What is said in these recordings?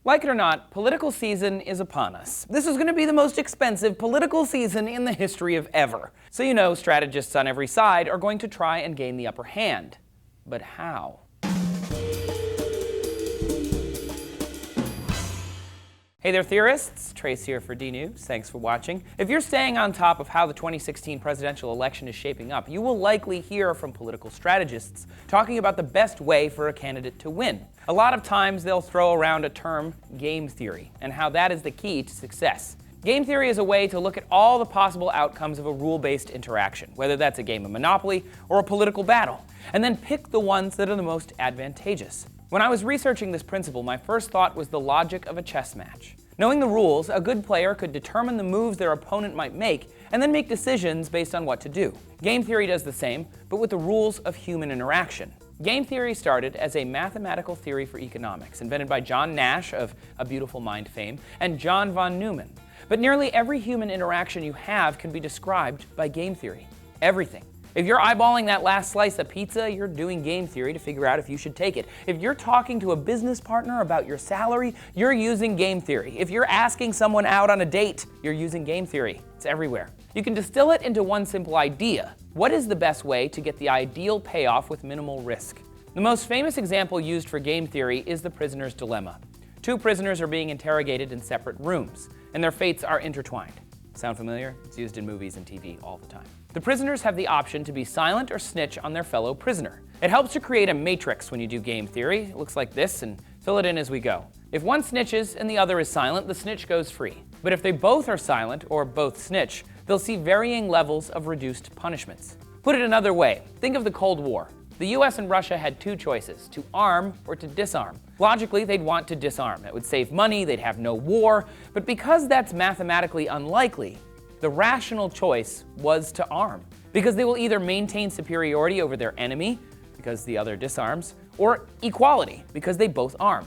Like it or not, political season is upon us. This is going to be the most expensive political season in the history of ever. So you know strategists on every side are going to try and gain the upper hand. But how? Hey there, theorists. Trace here for DNews. Thanks for watching. If you're staying on top of how the 2016 presidential election is shaping up, you will likely hear from political strategists talking about the best way for a candidate to win. A lot of times they'll throw around a term, game theory, and how that is the key to success. Game theory is a way to look at all the possible outcomes of a rule-based interaction, whether that's a game of Monopoly or a political battle, and then pick the ones that are the most advantageous. When I was researching this principle, my first thought was the logic of a chess match. Knowing the rules, a good player could determine the moves their opponent might make and then make decisions based on what to do. Game theory does the same, but with the rules of human interaction. Game theory started as a mathematical theory for economics, invented by John Nash of A Beautiful Mind fame and John von Neumann. But nearly every human interaction you have can be described by game theory. Everything. If you're eyeballing that last slice of pizza, you're doing game theory to figure out if you should take it. If you're talking to a business partner about your salary, you're using game theory. If you're asking someone out on a date, you're using game theory. It's everywhere. You can distill it into one simple idea. What is the best way to get the ideal payoff with minimal risk? The most famous example used for game theory is the prisoner's dilemma. Two prisoners are being interrogated in separate rooms, and their fates are intertwined. Sound familiar? It's used in movies and TV all the time. The prisoners have the option to be silent or snitch on their fellow prisoner. It helps to create a matrix when you do game theory. It looks like this, and fill it in as we go. If one snitches and the other is silent, the snitch goes free. But if they both are silent, or both snitch, they'll see varying levels of reduced punishments. Put it another way, think of the Cold War. The US and Russia had two choices, to arm or to disarm. Logically, they'd want to disarm. It would save money, they'd have no war, but because that's mathematically unlikely, the rational choice was to arm, because they will either maintain superiority over their enemy, because the other disarms, or equality, because they both arm.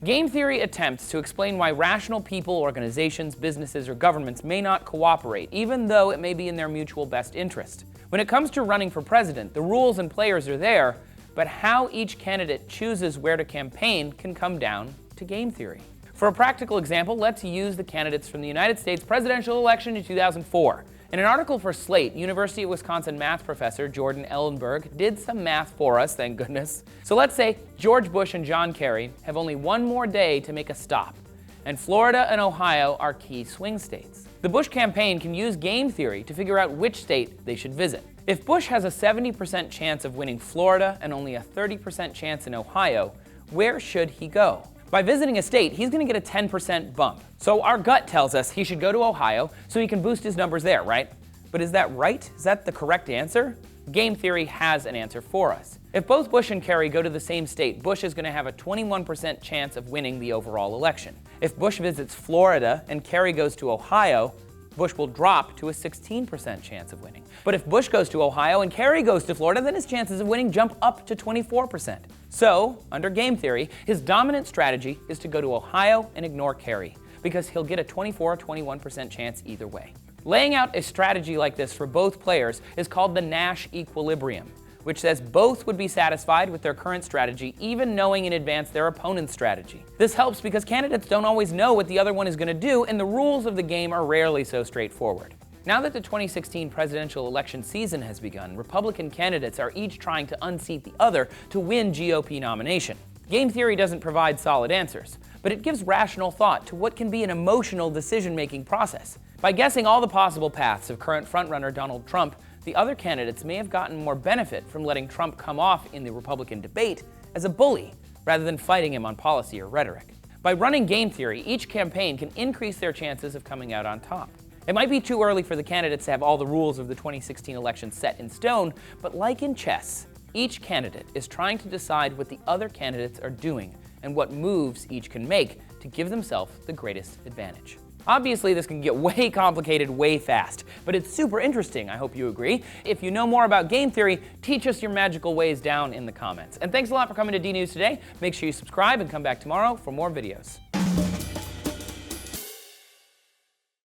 Game theory attempts to explain why rational people, organizations, businesses, or governments may not cooperate, even though it may be in their mutual best interest. When it comes to running for president, the rules and players are there, but how each candidate chooses where to campaign can come down to game theory. For a practical example, let's use the candidates from the United States presidential election in 2004. In an article for Slate, University of Wisconsin math professor Jordan Ellenberg did some math for us, thank goodness. So let's say George Bush and John Kerry have only one more day to make a stop, and Florida and Ohio are key swing states. The Bush campaign can use game theory to figure out which state they should visit. If Bush has a 70% chance of winning Florida and only a 30% chance in Ohio, where should he go? By visiting a state, he's going to get a 10% bump. So our gut tells us he should go to Ohio so he can boost his numbers there, right? But is that right? Is that the correct answer? Game theory has an answer for us. If both Bush and Kerry go to the same state, Bush is going to have a 21% chance of winning the overall election. If Bush visits Florida and Kerry goes to Ohio, Bush will drop to a 16% chance of winning. But if Bush goes to Ohio and Kerry goes to Florida, then his chances of winning jump up to 24%. So, under game theory, his dominant strategy is to go to Ohio and ignore Kerry, because he'll get a 24-21% chance either way. Laying out a strategy like this for both players is called the Nash Equilibrium, which says both would be satisfied with their current strategy, even knowing in advance their opponent's strategy. This helps because candidates don't always know what the other one is going to do, and the rules of the game are rarely so straightforward. Now that the 2016 presidential election season has begun, Republican candidates are each trying to unseat the other to win GOP nomination. Game theory doesn't provide solid answers, but it gives rational thought to what can be an emotional decision-making process. By guessing all the possible paths of current frontrunner Donald Trump, the other candidates may have gotten more benefit from letting Trump come off in the Republican debate as a bully, rather than fighting him on policy or rhetoric. By running game theory, each campaign can increase their chances of coming out on top. It might be too early for the candidates to have all the rules of the 2016 election set in stone, but like in chess, each candidate is trying to decide what the other candidates are doing and what moves each can make to give themselves the greatest advantage. Obviously, this can get way complicated way fast, but it's super interesting, I hope you agree. If you know more about game theory, teach us your magical ways down in the comments. And thanks a lot for coming to DNews today. Make sure you subscribe and come back tomorrow for more videos.